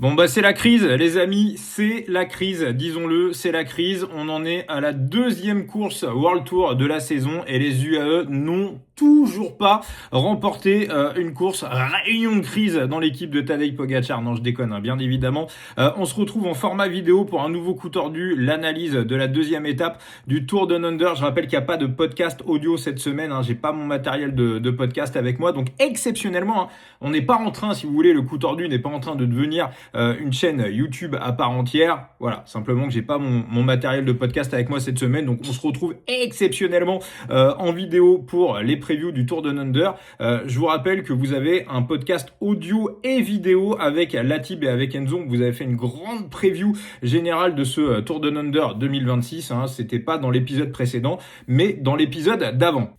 Bon bah c'est la crise les amis, c'est la crise, disons-le, c'est la crise. On en est à la deuxième course World Tour de la saison et les UAE n'ont toujours pas remporté une course. Réunion de crise dans l'équipe de Tadej Pogacar. Non, je déconne, hein, bien évidemment. On se retrouve en format vidéo pour un nouveau coup tordu, l'analyse de la deuxième étape du Tour Down Under. Je rappelle qu'il n'y a pas de podcast audio cette semaine, hein, j'ai pas mon matériel de podcast avec moi, donc exceptionnellement, hein, on n'est pas en train, si vous voulez, le coup tordu n'est pas en train de devenir une chaîne YouTube à part entière. Voilà, simplement que j'ai pas mon matériel de podcast avec moi cette semaine, donc on se retrouve exceptionnellement en vidéo pour les previews du Tour Down Under. Je vous rappelle que vous avez un podcast audio et vidéo avec Latib et avec Enzo. Vous avez fait une grande preview générale de ce Tour Down Under 2026. Hein. C'était pas dans l'épisode précédent, mais dans l'épisode d'avant.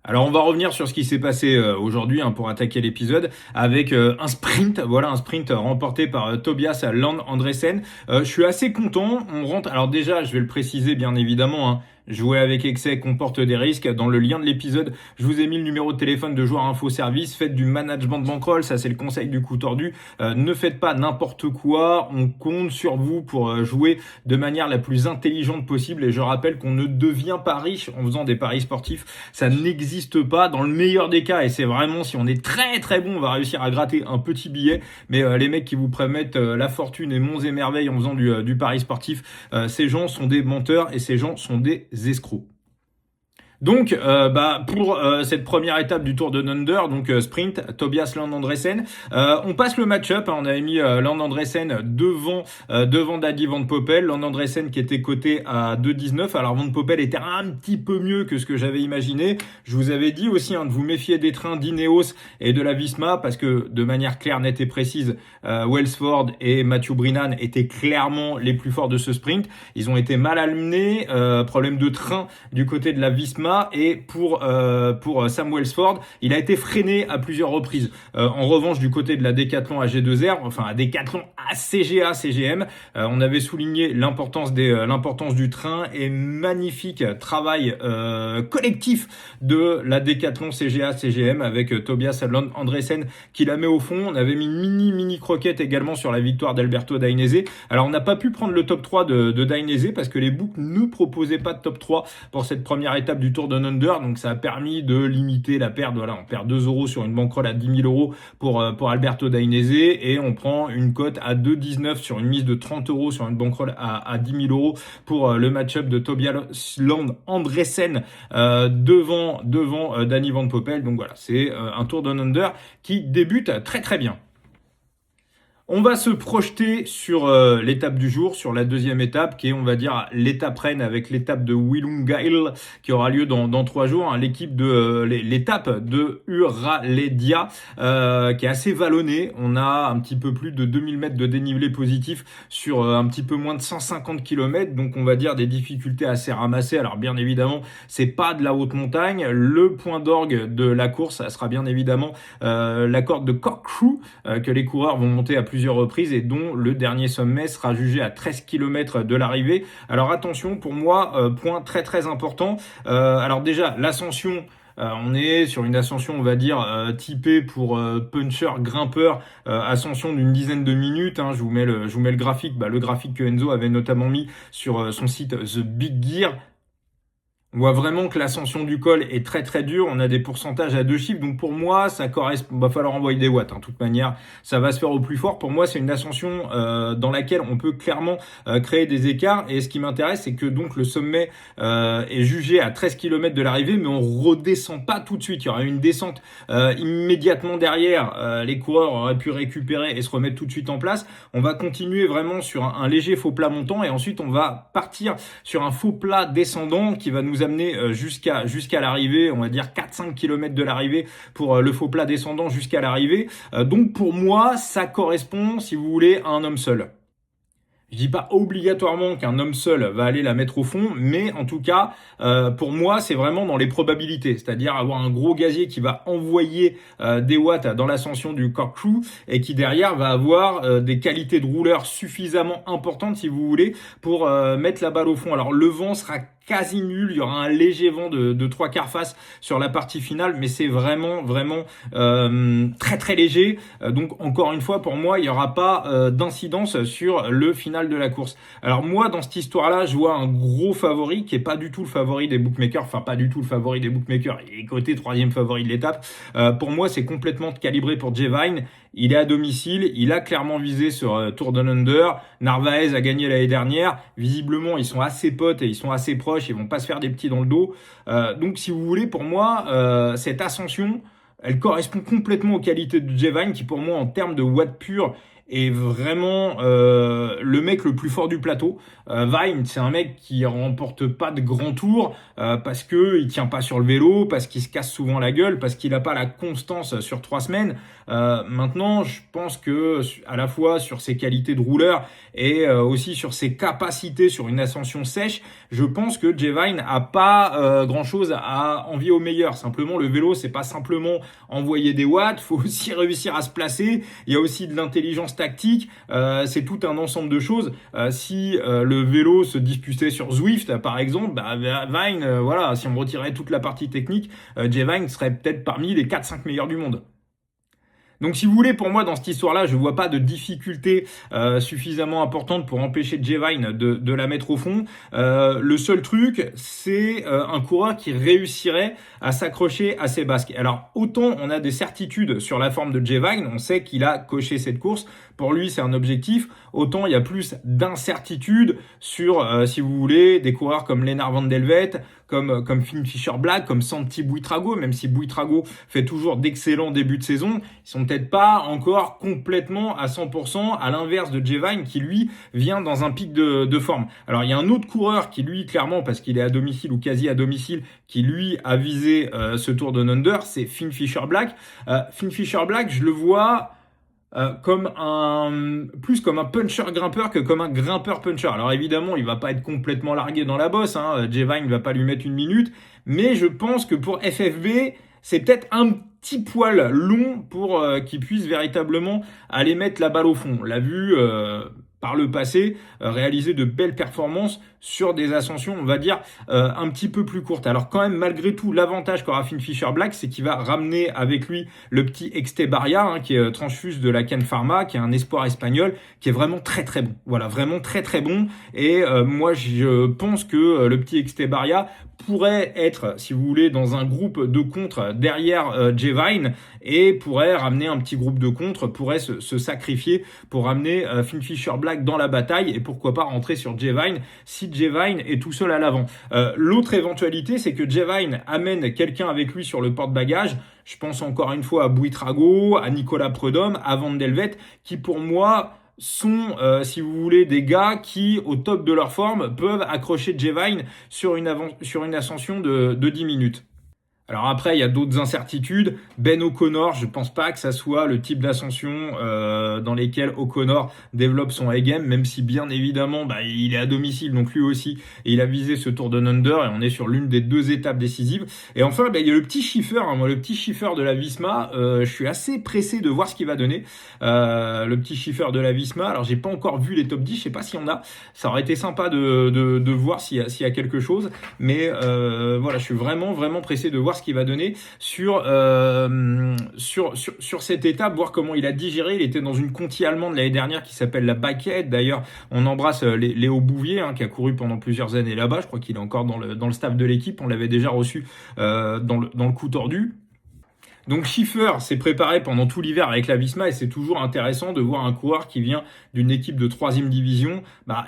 Alors on va revenir sur ce qui s'est passé aujourd'hui, hein, pour attaquer l'épisode avec un sprint, voilà, un sprint remporté par Tobias Land Andresen. Je suis assez content, on rentre, alors déjà je vais le préciser bien évidemment, hein, jouer avec excès comporte des risques. Dans le lien de l'épisode, je vous ai mis le numéro de téléphone de Joueur Info Service. Faites du management de bankroll, ça c'est le conseil du coup tordu. Ne faites pas n'importe quoi, on compte sur vous pour jouer de manière la plus intelligente possible. Et je rappelle qu'on ne devient pas riche en faisant des paris sportifs, ça n'existe pas. Dans le meilleur des cas, et c'est vraiment si on est très très bon, on va réussir à gratter un petit billet. Mais les mecs qui vous promettent la fortune et monts et merveilles en faisant du pari sportif, ces gens sont des menteurs et ces gens sont des escrocs. Donc, pour cette première étape du Tour de Under, donc sprint, Tobias Land Andresen, on passe le match-up. Hein, on avait mis Land Andresen devant Daddy Van Poppel. Land Andresen qui était coté à 2,19. Alors Van Poppel était un petit peu mieux que ce que j'avais imaginé. Je vous avais dit aussi, hein, de vous méfier des trains d'Ineos et de la Visma parce que de manière claire, nette et précise, Wellsford et Matthew Brennan étaient clairement les plus forts de ce sprint. Ils ont été mal amenés, problème de train du côté de la Visma. Et pour Sam Wellsford, il a été freiné à plusieurs reprises. En revanche, du côté de la Decathlon AG2R, enfin la Decathlon ACGA CGM, on avait souligné l'importance du train et magnifique travail collectif de la Decathlon CGA CGM avec Tobias Land Andresen qui la met au fond. On avait mis une mini croquette également sur la victoire d'Alberto Dainese. Alors on n'a pas pu prendre le top 3 de Dainese parce que les books ne proposaient pas de top 3 pour cette première étape du Tour Down Under, donc ça a permis de limiter la perte. Voilà, on perd 2 euros sur une bankroll à 10 000 euros pour Alberto Dainese et on prend une cote à 2,19 sur une mise de 30 euros sur une bankroll à 10 000 euros pour le match-up de Tobias Land Andresen devant Danny Van Poppel. Donc voilà, c'est un Tour Down Under qui débute très très bien. On va se projeter sur l'étape du jour, sur la deuxième étape, qui est, on va dire, l'étape reine avec l'étape de Willunga-Hill qui aura lieu dans 3 jours. Hein, l'étape de Uraledia, qui est assez vallonnée. On a un petit peu plus de 2000 mètres de dénivelé positif sur un petit peu moins de 150 km. Donc, on va dire des difficultés assez ramassées. Alors, bien évidemment, c'est pas de la haute montagne. Le point d'orgue de la course, ça sera bien évidemment la corde de Corkscrew que les coureurs vont monter à plusieurs reprises et dont le dernier sommet sera jugé à 13 km de l'arrivée. Alors attention, pour moi, point très très important. Alors déjà, l'ascension, on est sur une ascension, on va dire, typée pour puncher, grimpeur, ascension d'une dizaine de minutes. Hein. Je vous mets le graphique, le graphique que Enzo avait notamment mis sur son site The Big Gear. On voit vraiment que l'ascension du col est très très dure. On a des pourcentages à 2 chiffres. Donc pour moi, ça correspond. Va falloir envoyer des watts. Hein. De toute manière, ça va se faire au plus fort. Pour moi, c'est une ascension dans laquelle on peut clairement créer des écarts. Et ce qui m'intéresse, c'est que donc le sommet est jugé à 13 km de l'arrivée, mais on redescend pas tout de suite. Il y aura une descente immédiatement derrière. Les coureurs auraient pu récupérer et se remettre tout de suite en place. On va continuer vraiment sur un léger faux plat montant et ensuite on va partir sur un faux plat descendant qui va nous amener jusqu'à l'arrivée, on va dire 4-5 km de l'arrivée pour le faux plat descendant jusqu'à l'arrivée. Donc pour moi, ça correspond, si vous voulez, à un homme seul. Je dis pas obligatoirement qu'un homme seul va aller la mettre au fond, mais en tout cas, pour moi, c'est vraiment dans les probabilités, c'est-à-dire avoir un gros gazier qui va envoyer des watts dans l'ascension du Corkscrew et qui derrière va avoir des qualités de rouleur suffisamment importantes, si vous voulez, pour mettre la balle au fond. Alors le vent sera quasi nul. Il y aura un léger vent de 3/4 face sur la partie finale, mais c'est vraiment très très léger. Donc encore une fois, pour moi, il n'y aura pas d'incidence sur le final de la course. Alors moi, dans cette histoire-là, je vois un gros favori qui est pas du tout le favori des bookmakers. Enfin, pas du tout le favori des bookmakers. Il est coté troisième favori de l'étape. Pour moi, c'est complètement calibré pour Jay Vine. Il est à domicile, il a clairement visé sur Tour Down Under. Narvaez a gagné l'année dernière. Visiblement, ils sont assez potes et ils sont assez proches. Ils vont pas se faire des petits dans le dos. Donc, si vous voulez, pour moi, cette ascension, elle correspond complètement aux qualités de Jay Vine, qui pour moi, en termes de watts pur, est vraiment le mec le plus fort du plateau. Vine, c'est un mec qui remporte pas de grands tours parce que il tient pas sur le vélo, parce qu'il se casse souvent la gueule, parce qu'il a pas la constance sur 3 semaines. Maintenant, je pense que à la fois sur ses qualités de rouleur et aussi sur ses capacités sur une ascension sèche, je pense que Jay Vine a pas grand chose à envier au meilleur. Simplement, le vélo, c'est pas simplement envoyer des watts, faut aussi réussir à se placer. Il y a aussi de l'intelligence tactique, c'est tout un ensemble de choses. Si le vélo se disputait sur Zwift, par exemple, Vine, voilà, si on retirait toute la partie technique, Jay Vine serait peut-être parmi les 4-5 meilleurs du monde. Donc si vous voulez, pour moi, dans cette histoire-là, je vois pas de difficulté suffisamment importante pour empêcher Jay Vine de la mettre au fond. Le seul truc, c'est un coureur qui réussirait à s'accrocher à ses basques. Alors, autant on a des certitudes sur la forme de Jay Vine, on sait qu'il a coché cette course, pour lui c'est un objectif, autant il y a plus d'incertitudes sur, si vous voulez, des coureurs comme Lennart Van Delvet, comme Finn Fischer-Black, comme Santi Buitrago, même si Buitrago fait toujours d'excellents débuts de saison, ils sont peut-être pas encore complètement à 100%, à l'inverse de Jay Vine qui lui vient dans un pic de forme. Alors il y a un autre coureur qui lui clairement, parce qu'il est à domicile ou quasi à domicile, qui lui a visé ce Tour Down Under, c'est Finn Fischer-Black. Finn Fischer-Black, je le vois plus comme un puncher grimpeur que comme un grimpeur puncher. Alors évidemment, il va pas être complètement largué dans la bosse, hein. Jay Vine va pas lui mettre une minute, mais je pense que pour FFB, c'est peut-être un petit poil long pour qu'il puisse véritablement aller mettre la balle au fond. On l'a vu par le passé réaliser de belles performances sur des ascensions, on va dire, un petit peu plus courtes. Alors quand même, malgré tout, l'avantage qu'aura Finn Fischer-Black, c'est qu'il va ramener avec lui le petit Estebarria, hein, qui est transfuse de la Can Pharma, qui est un espoir espagnol, qui est vraiment très très bon. Voilà, vraiment très très bon. Et moi, je pense que le petit Estebarria pourrait être, si vous voulez, dans un groupe de contre derrière Jay Vine et pourrait ramener un petit groupe de contre, pourrait se sacrifier pour ramener Finn Fischer-Black dans la bataille et pourquoi pas rentrer sur Jay Vine si Jay Vine est tout seul à l'avant. L'autre éventualité, c'est que Jay Vine amène quelqu'un avec lui sur le porte-bagages. Je pense encore une fois à Buitrago, à Nicolas Prudhomme, à Van Delvet, qui pour moi sont, si vous voulez, des gars qui, au top de leur forme, peuvent accrocher Jay Vine sur une ascension de 10 minutes. Alors après, il y a d'autres incertitudes. Ben O'Connor, je pense pas que ça soit le type d'ascension dans lesquels O'Connor développe son A-game, même si bien évidemment, il est à domicile, donc lui aussi, et il a visé ce Tour Down Under, et on est sur l'une des 2 étapes décisives. Et enfin, il y a le petit Schiffer, hein, moi, le petit Schiffer de la Visma, je suis assez pressé de voir ce qu'il va donner. Le petit Schiffer de la Visma, alors j'ai pas encore vu les top 10, je sais pas s'il y en a, ça aurait été sympa de voir s'il y a quelque chose, mais voilà, je suis vraiment pressé de voir ce qu'il va donner sur cette étape, voir comment il a digéré. Il était dans une Conti allemande l'année dernière qui s'appelle la Bikehead. D'ailleurs, on embrasse Léo Bouvier, hein, qui a couru pendant plusieurs années là-bas. Je crois qu'il est encore dans le staff de l'équipe. On l'avait déjà reçu dans le coup tordu. Donc Schiffer s'est préparé pendant tout l'hiver avec la Visma et c'est toujours intéressant de voir un coureur qui vient d'une équipe de 3e division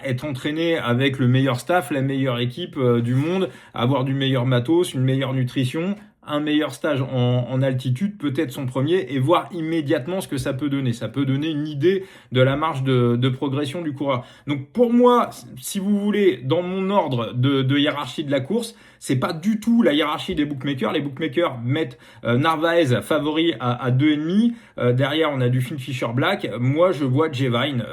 être entraîné avec le meilleur staff, la meilleure équipe du monde, avoir du meilleur matos, une meilleure nutrition, un meilleur stage en altitude, peut-être son premier, et voir immédiatement ce que ça peut donner. Ça peut donner une idée de la marge de progression du coureur. Donc pour moi, si vous voulez, dans mon ordre de hiérarchie de la course, c'est pas du tout la hiérarchie des bookmakers. Les bookmakers mettent Narvaez favori à 2,5. Derrière, on a du Finn Fischer-Black. Moi, je vois Jay Vine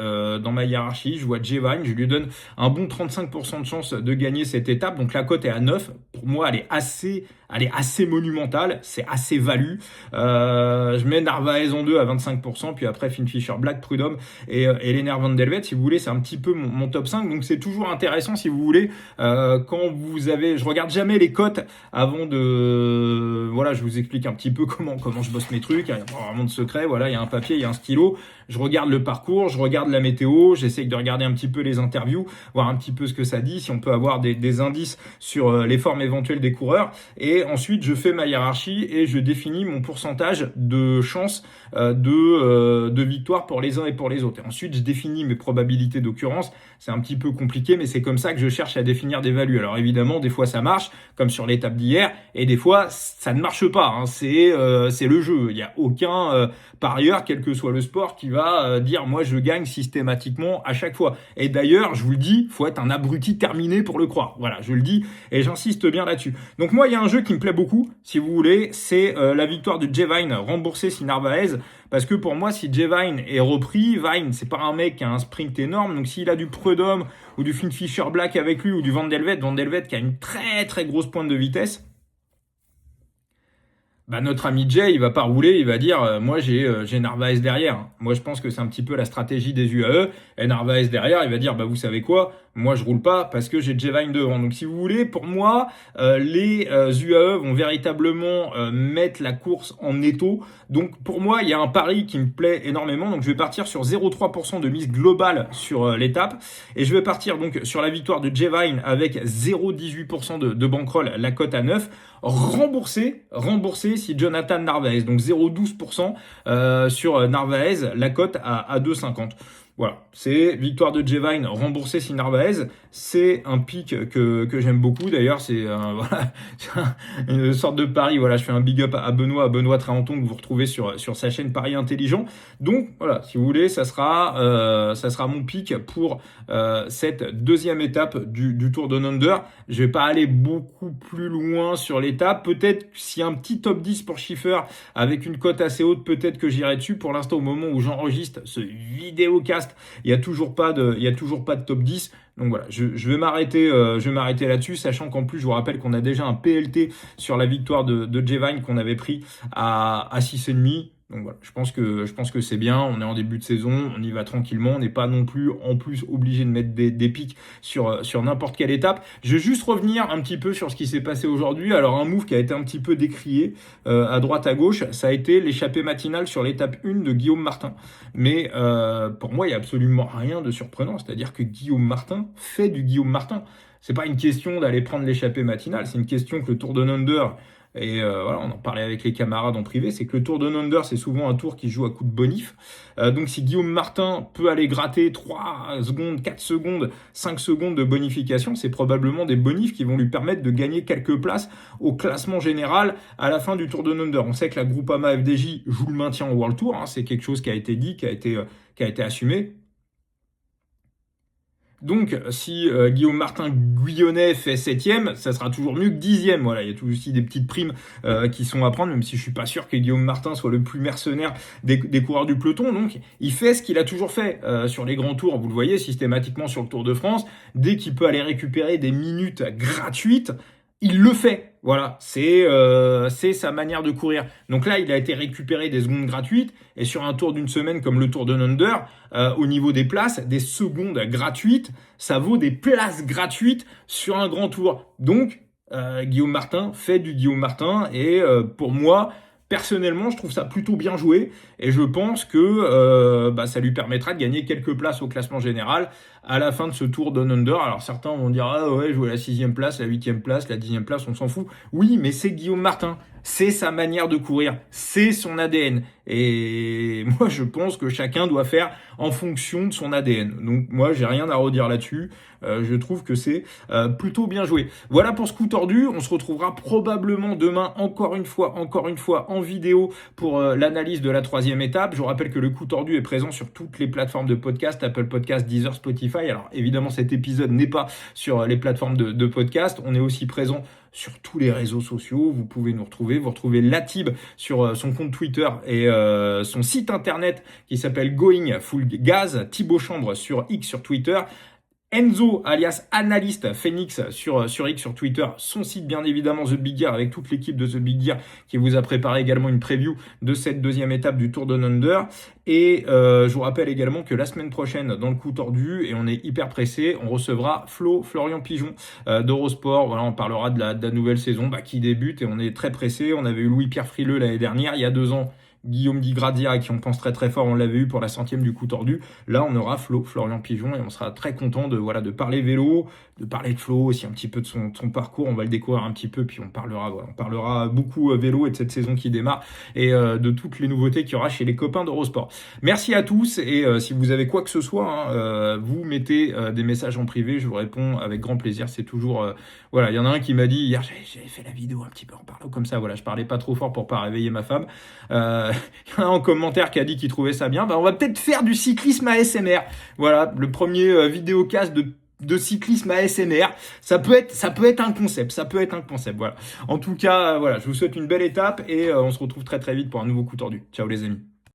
dans ma hiérarchie. Je vois Jay Vine. Je lui donne un bon 35% de chance de gagner cette étape. Donc la cote est à 9. Pour moi, elle est assez monumentale. monumental, c'est assez value. Je mets Narvaez en 2 à 25%, puis après Finn Fisher Black, Prudhomme et Lennart Van Delvet. Si vous voulez, c'est un petit peu mon top 5, donc c'est toujours intéressant si vous voulez. Quand vous avez, je regarde jamais les cotes avant de, voilà, je vous explique un petit peu comment je bosse mes trucs. Il n'y a pas vraiment de secret. Voilà, il y a un papier, il y a un stylo. Je regarde le parcours, je regarde la météo, j'essaye de regarder un petit peu les interviews, voir un petit peu ce que ça dit, si on peut avoir des indices sur les formes éventuelles des coureurs. Et ensuite, je fais ma hiérarchie et je définis mon pourcentage de chances de victoire pour les uns et pour les autres. Et ensuite, je définis mes probabilités d'occurrence. C'est un petit peu compliqué, mais c'est comme ça que je cherche à définir des values. Alors évidemment, des fois ça marche, comme sur l'étape d'hier, et des fois ça ne marche pas. Hein. C'est le jeu. Il n'y a aucun parieur, quel que soit le sport, qui va dire moi je gagne systématiquement à chaque fois. Et d'ailleurs, je vous le dis, faut être un abruti terminé pour le croire. Voilà, je le dis et j'insiste bien là-dessus. Donc moi, il y a un jeu qui me plaît beaucoup, si vous voulez, c'est la victoire de Jay Vine remboursée si Narvaez. Parce que pour moi, si Jay Vine est repris, Vine, c'est pas un mec qui a un sprint énorme. Donc s'il a du Prudhomme ou du Finn Fisher Black avec lui ou du Van Delvet qui a une très très grosse pointe de vitesse, bah notre ami Jay, il va pas rouler, il va dire moi j'ai Narvaez derrière. Moi je pense que c'est un petit peu la stratégie des UAE. Et Narvaez derrière, il va dire bah vous savez quoi, moi je roule pas parce que j'ai Jay Vine devant. Donc si vous voulez, pour moi les UAE vont véritablement mettre la course en étau. Donc pour moi, il y a un pari qui me plaît énormément. Donc je vais partir sur 0,3% de mise globale sur l'étape et je vais partir donc sur la victoire de Jay Vine avec 0,18% de bankroll, la cote à 9. Remboursé si Jonathan Narvaez, donc 0,12% sur Narvaez, la cote à 2,50. Voilà, c'est victoire de Jay Vine remboursée si Narvaez. C'est un pic que j'aime beaucoup. D'ailleurs, c'est voilà, une sorte de pari. Voilà, je fais un big up à Benoît Trahanton que vous retrouvez sur sa chaîne Paris Intelligent. Donc voilà, si vous voulez, ça sera mon pic pour cette deuxième étape du Tour Down Under. Je vais pas aller beaucoup plus loin sur l'étape. Peut-être s'il y a un petit top 10 pour Schiffer avec une cote assez haute, peut-être que j'irai dessus. Pour l'instant, au moment où j'enregistre ce vidéocast, il y a toujours pas de top 10. Donc voilà, je vais m'arrêter là-dessus, sachant qu'en plus, je vous rappelle qu'on a déjà un PLT sur la victoire de Jay Vine qu'on avait pris à 6,5. Donc voilà, je pense que c'est bien, on est en début de saison, on y va tranquillement, on n'est pas non plus en plus obligé de mettre des pics sur n'importe quelle étape. Je vais juste revenir un petit peu sur ce qui s'est passé aujourd'hui. Alors un move qui a été un petit peu décrié à droite à gauche, ça a été l'échappée matinale sur l'étape 1 de Guillaume Martin. Mais pour moi, il n'y a absolument rien de surprenant, c'est-à-dire que Guillaume Martin fait du Guillaume Martin. C'est pas une question d'aller prendre l'échappée matinale, c'est une question que le Tour Down Under. Et voilà, on en parlait avec les camarades en privé, c'est que le Tour Down Under, c'est souvent un tour qui joue à coup de bonif. Donc si Guillaume Martin peut aller gratter 3 secondes, 4 secondes, 5 secondes de bonification, c'est probablement des bonifs qui vont lui permettre de gagner quelques places au classement général à la fin du Tour Down Under. On sait que la Groupama FDJ joue le maintien au World Tour, hein, c'est quelque chose qui a été dit, qui a été assumé. Donc, si Guillaume Martin Guyonnet fait 7e, ça sera toujours mieux que 10e. Voilà, il y a tout aussi des petites primes qui sont à prendre, même si je suis pas sûr que Guillaume Martin soit le plus mercenaire des coureurs du peloton. Donc, il fait ce qu'il a toujours fait sur les grands tours. Vous le voyez systématiquement sur le Tour de France. Dès qu'il peut aller récupérer des minutes gratuites, il le fait. Voilà, c'est sa manière de courir. Donc là, il a été récupéré des secondes gratuites. Et sur un tour d'une semaine comme le Tour Down Under, au niveau des places, des secondes gratuites, ça vaut des places gratuites sur un grand tour. Donc, Guillaume Martin fait du Guillaume Martin. Et pour moi, personnellement, je trouve ça plutôt bien joué et je pense que ça lui permettra de gagner quelques places au classement général à la fin de ce Tour Down Under. Alors certains vont dire ah ouais, jouer la 6e place, la 8e place, la 10e place, on s'en fout. Oui, mais c'est Guillaume Martin, c'est sa manière de courir, c'est son ADN. Et moi, je pense que chacun doit faire en fonction de son ADN. Donc moi, j'ai rien à redire là-dessus. Je trouve que c'est plutôt bien joué. Voilà pour ce coup tordu. On se retrouvera probablement demain, encore une fois, en vidéo pour l'analyse de la 3e étape. Je vous rappelle que le coup tordu est présent sur toutes les plateformes de podcast, Apple Podcast, Deezer, Spotify. Alors évidemment, cet épisode n'est pas sur les plateformes de podcast. On est aussi présent sur tous les réseaux sociaux. Vous pouvez nous retrouver. Vous retrouvez Latib sur son compte Twitter et son site internet qui s'appelle Going Full Gas. Thibaut Chambre sur X sur Twitter. Enzo, alias Analyste Phoenix sur X, sur Twitter, son site bien évidemment The Big Gear, avec toute l'équipe de The Big Gear qui vous a préparé également une preview de cette deuxième étape du Tour Down Under. Et je vous rappelle également que la semaine prochaine, dans le coup tordu, et on est hyper pressé, on recevra Florian Pigeon d'Eurosport. Voilà, on parlera de la nouvelle saison qui débute et on est très pressé. On avait eu Louis-Pierre Frileux l'année dernière, il y a 2 ans. Guillaume Di Grazia, à qui on pense très très fort, on l'avait eu pour la 100e du coup tordu. Là, on aura Florian Pigeon, et on sera très content de parler vélo, de parler de Flo, aussi un petit peu de son parcours. On va le découvrir un petit peu, puis on parlera beaucoup vélo et de cette saison qui démarre, et de toutes les nouveautés qu'il y aura chez les copains d'Eurosport. Merci à tous, et si vous avez quoi que ce soit, vous mettez des messages en privé, je vous réponds avec grand plaisir. C'est toujours... voilà, il y en a un qui m'a dit hier, j'avais fait la vidéo un petit peu en parlant comme ça, voilà, je parlais pas trop fort pour pas réveiller ma femme. Il y en a un en commentaire qui a dit qu'il trouvait ça bien. On va peut-être faire du cyclisme ASMR. Voilà, le premier vidéocast de cyclisme ASMR. Ça peut être un concept. Voilà. En tout cas, voilà, je vous souhaite une belle étape et on se retrouve très très vite pour un nouveau coup tordu. Ciao les amis.